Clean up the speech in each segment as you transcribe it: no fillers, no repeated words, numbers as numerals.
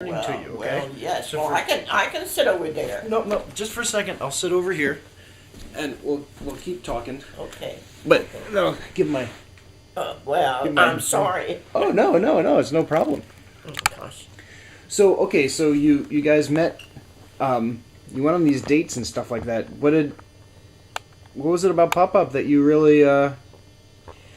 Well, to you, okay? well, yes. So Well, for- I can sit over there. No, just for a second. I'll sit over here, and we'll keep talking. Okay. But no, give my. Well, Give my- I'm sorry. Oh no, it's no problem. Oh gosh. So okay, so you guys met, you went on these dates and stuff like that. What was it about Pop Up that you really liked?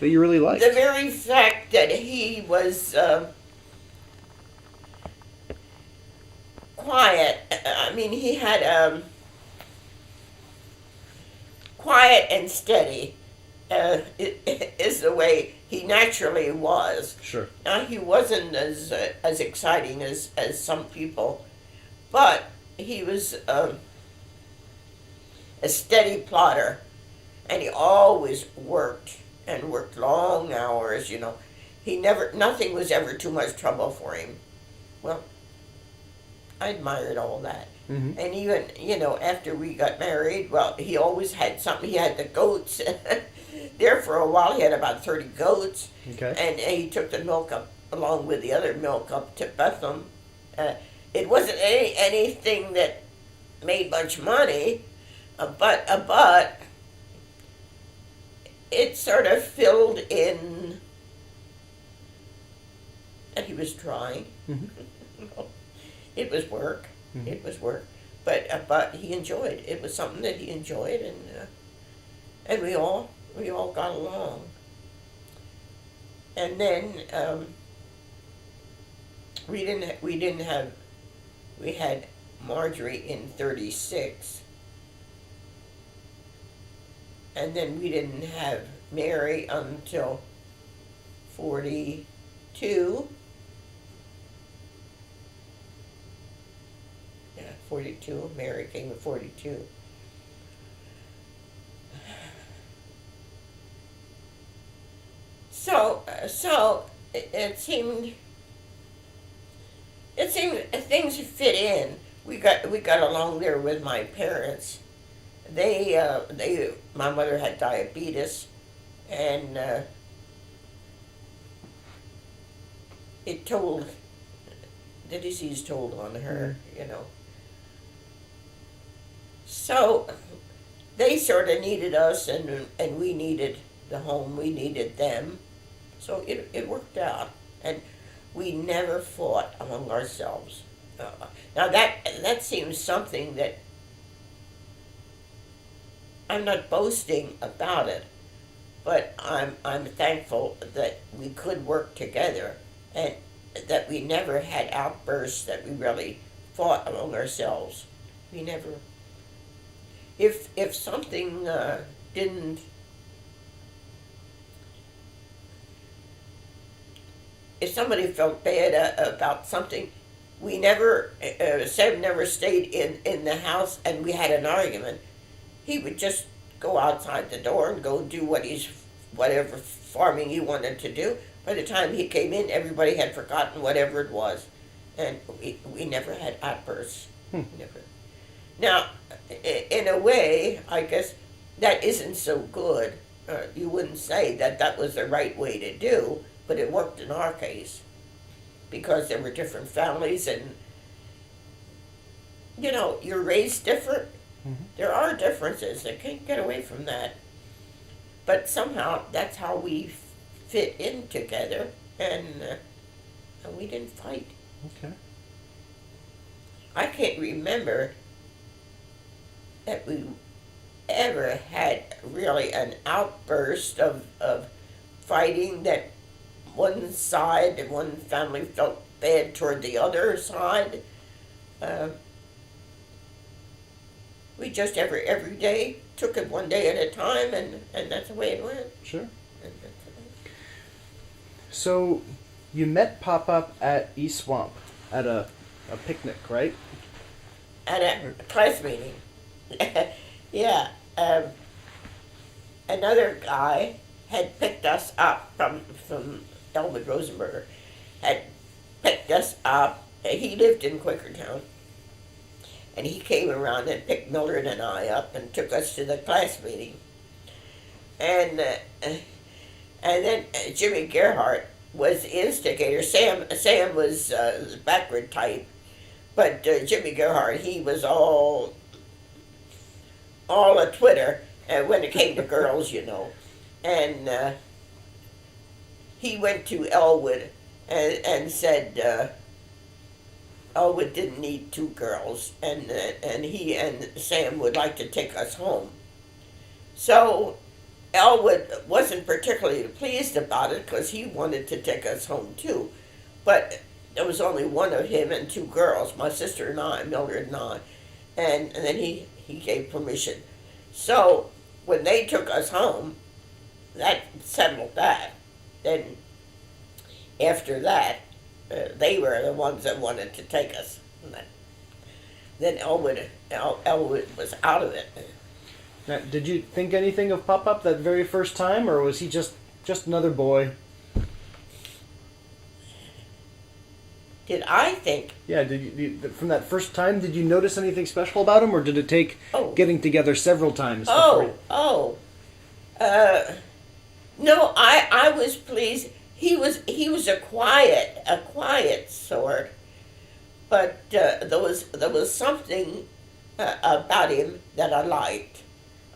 The very fact that he was quiet. I mean, he had quiet and steady. Is the way he naturally was. Sure. Now he wasn't as exciting as some people, but he was a steady plotter, and he always worked and worked long hours. You know, nothing was ever too much trouble for him. Well, I admired all that. Mm-hmm. And even, after we got married, well, he always had something. He had the goats. There for a while, he had about 30 goats. Okay. And he took the milk up, along with the other milk, up to Bethlehem. It wasn't anything that made much money, but it sort of filled in that he was trying. Mm-hmm. It was work. Mm-hmm. It was work, but he enjoyed. It was something that he enjoyed, and we all got along. And then we had Marjorie in 36, and then we didn't have Mary until 42. 42. Mary came at 42. So it seemed things fit in. We got along there with my parents. My mother had diabetes, and the disease told on her, So they sort of needed us, and we needed the home. We needed them. So it worked out, and we never fought among ourselves. Now that seems something that I'm not boasting about it, but I'm thankful that we could work together, and that we never had outbursts that we really fought among ourselves. We never. If something didn't, if somebody felt bad about something, we never, Seb never stayed in the house and we had an argument. He would just go outside the door and go do whatever farming he wanted to do. By the time he came in, everybody had forgotten whatever it was. And we never had outbursts. Never. Now, in a way, I guess that isn't so good. You wouldn't say that was the right way to do, but it worked in our case because there were different families, and you're raised different. Mm-hmm. There are differences. They can't get away from that. But somehow that's how we fit in together, and we didn't fight. Okay. I can't remember that we ever had really an outburst of fighting that one side and one family felt bad toward the other side. We just every day took it one day at a time, and that's the way it went. Sure. So, you met Pop Up at East Swamp at a picnic, right? At a class meeting. Yeah. Another guy had picked us up from Elwood Rosenberger, had picked us up. He lived in Quakertown. And he came around and picked Mildred and I up and took us to the class meeting. And then Jimmy Gerhardt was the instigator. Sam was the backward type, but Jimmy Gerhardt, he was all a Twitter when it came to girls, you know. And he went to Elwood and said Elwood didn't need two girls, and he and Sam would like to take us home. So Elwood wasn't particularly pleased about it because he wanted to take us home too. But there was only one of him and two girls, my sister and I, Mildred and I. And then he gave permission. So when they took us home, that settled that. Then after that, they were the ones that wanted to take us. Then Elwood was out of it. Now, did you think anything of Pop Up that very first time, or was he just another boy? Did I think? Yeah, from that first time, did you notice anything special about him, or did it take getting together several times? No, I was pleased. He was a quiet sort, but there was something about him that I liked.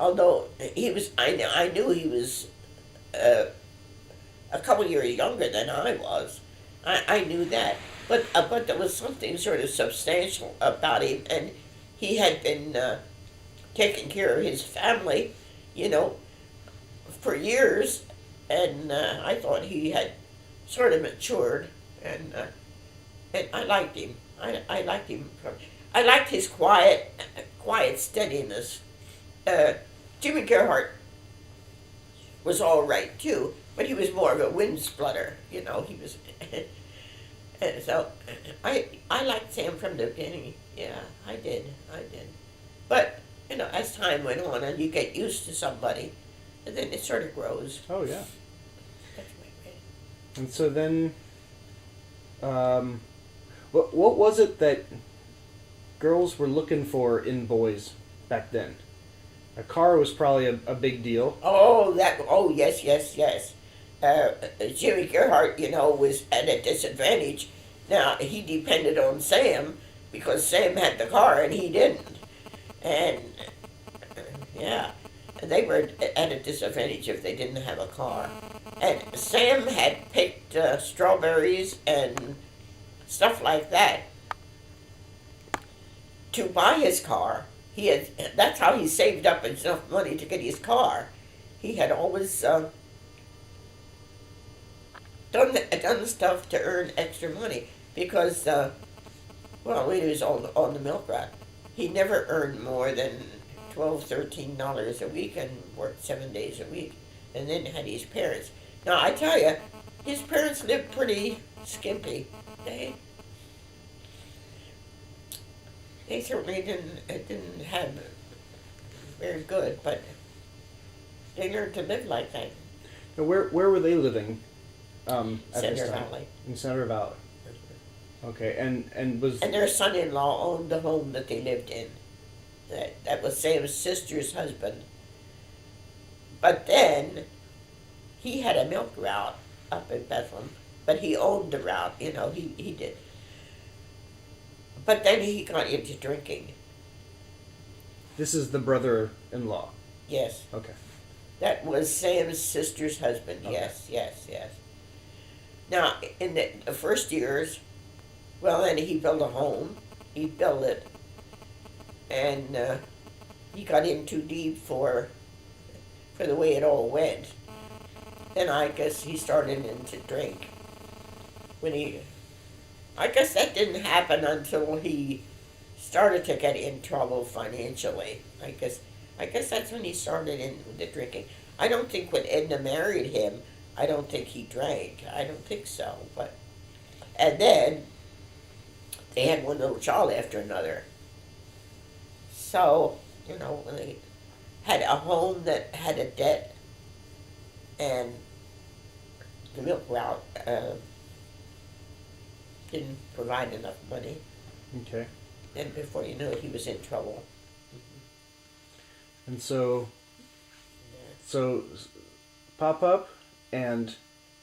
Although I knew he was a couple years younger than I was. I knew that, but there was something sort of substantial about him, and he had been taking care of his family, you know, for years, and I thought he had sort of matured, and I liked him. I liked him. I liked his quiet steadiness. Jimmy Gerhardt was all right too, but he was more of a wind splitter, you know. He was, and so I liked Sam from the beginning. Yeah, I did. But you know, as time went on and you get used to somebody, and then it sort of grows. Oh yeah. That's my way. And so then, what was it that girls were looking for in boys back then? A car was probably a big deal. Oh yes. Jimmy Gerhardt, you know, was at a disadvantage. Now he depended on Sam because Sam had the car and he didn't, and yeah, they were at a disadvantage if they didn't have a car. And Sam had picked strawberries and stuff like that to buy his car. That's how he saved up enough money to get his car. He had always done stuff to earn extra money because, when he was on the milk route, he never earned more than $12, $13 a week and worked 7 days a week, and then had his parents. Now I tell you, his parents lived pretty skimpy. They certainly didn't have very good, but they learned to live like that. Now, where were they living? At Center this time? Valley. In Center Valley. Okay, and their son-in-law owned the home that they lived in. That was Sam's sister's husband. But then he had a milk route up in Bethlehem, but he owned the route. You know, he did. But then he got into drinking. This is the brother-in-law. Yes. Okay. That was Sam's sister's husband. Okay. Yes. Now, in the first years, then he built a home. He built it, and he got in too deep for the way it all went. Then I guess he started to drink. I guess that didn't happen until he started to get in trouble financially. I guess that's when he started in the drinking. I don't think when Edna married him, I don't think he drank. I don't think so. And then they had one little child after another. So, you know, they had a home that had a debt, and the milk route didn't provide enough money. Okay. And before you knew it, he was in trouble. And so Pop Up and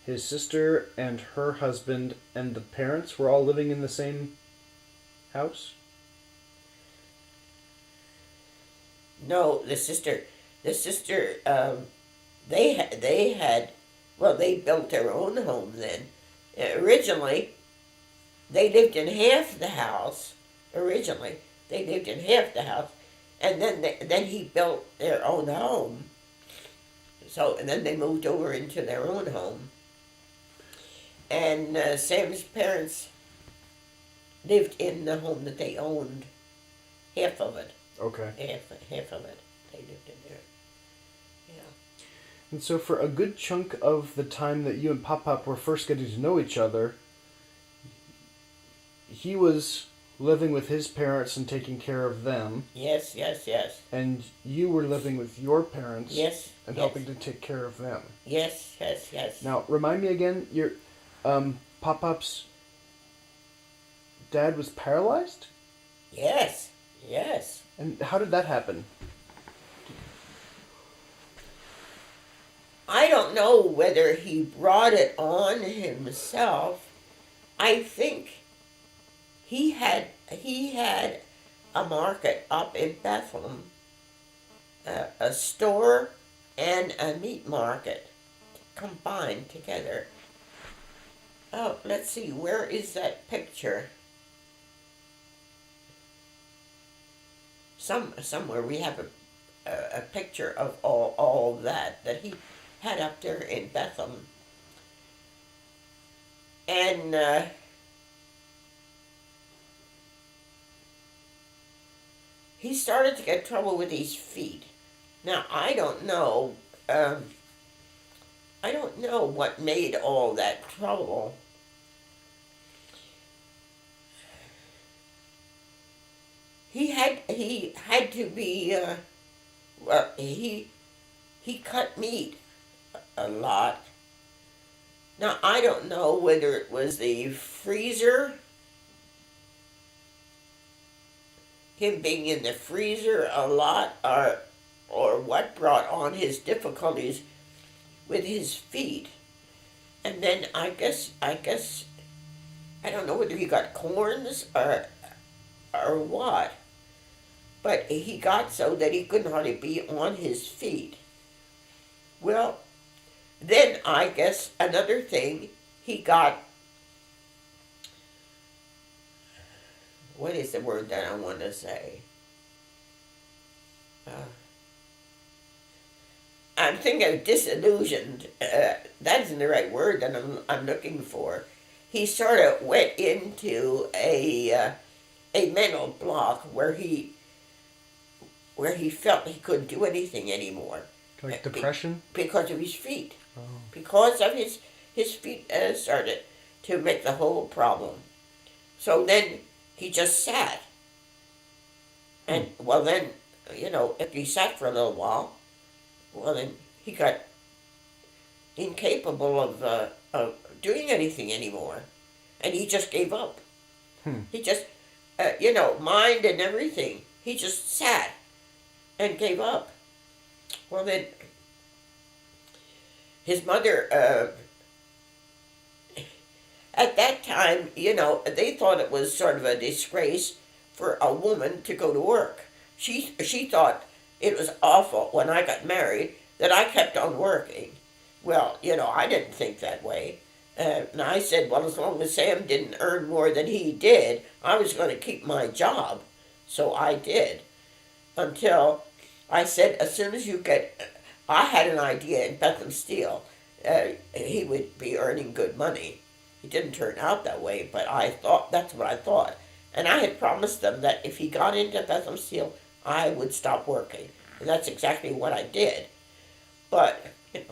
his sister and her husband and the parents were all living in the same house? No, the sister, they had, well, they built their own home then. Originally, they lived in half the house. Originally, they lived in half the house, and then he built their own home. So, and then they moved over into their own home. And Sam's parents lived in the home that they owned, half of it. Okay. Half of it. They lived in there. Yeah. And so for a good chunk of the time that you and Pop were first getting to know each other, he was living with his parents and taking care of them. Yes, yes, yes. And you were living with your parents. Yes. And yes. helping to take care of them. Yes, yes, yes. Now, remind me again, your Pop-Pop's dad was paralyzed? Yes, yes. And how did that happen? I don't know whether he brought it on himself. I think he had a market up in Bethlehem, a store and a meat market combined together. Oh, let's see, where is that picture? Somewhere we have a picture of all that he had up there in Bethlehem. And he started to get trouble with his feet. Now, I don't know what made all that trouble. He had to be, well, he cut meat a lot. Now, I don't know whether it was the freezer, him being in the freezer a lot, or what brought on his difficulties with his feet. And then I guess I don't know whether he got corns or what, but he got so that he couldn't hardly be on his feet. Well, then I guess another thing, he got, what is the word that I want to say? I'm thinking of disillusioned. That isn't the right word that I'm looking for. He sort of went into a mental block where he felt he couldn't do anything anymore. Like depression? Because of his feet. Oh. Because of his feet started to make the whole problem. So then he just sat. And, well, then, if he sat for a little while, well, then he got incapable of doing anything anymore. And he just gave up. He just, mind and everything. He just sat and gave up. Well, then, his mother, at that time, they thought it was sort of a disgrace for a woman to go to work. She thought it was awful when I got married that I kept on working. Well, I didn't think that way. And I said, well, as long as Sam didn't earn more than he did, I was going to keep my job. So I did. Until I said, as soon as you get... I had an idea in Bethlehem Steel. He would be earning good money. He didn't turn out that way, but that's what I thought. And I had promised them that if he got into Bethlehem Steel, I would stop working. And that's exactly what I did. But, it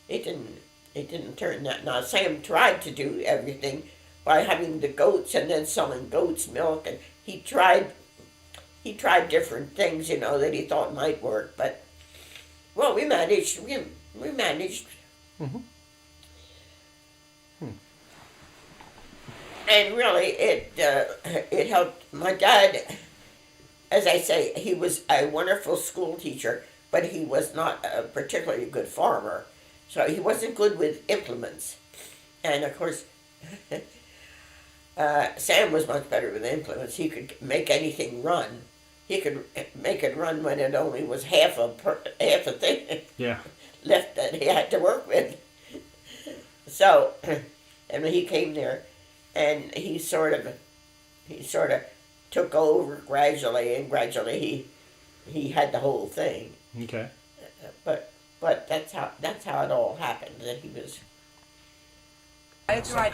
didn't turn out. Now, Sam tried to do everything by having the goats and then selling goat's milk, and he tried different things, that he thought might work, but, well, we managed. We managed. Mm-hmm. And really, it helped. My dad, as I say, he was a wonderful school teacher, but he was not a particularly good farmer. So he wasn't good with implements. And of course, Sam was much better with influence. He could make anything run. He could make it run when it only was half a thing Yeah. left that he had to work with. So, and he came there, and he sort of took over gradually, and gradually he had the whole thing. Okay. But that's how it all happened. That he was. It's right.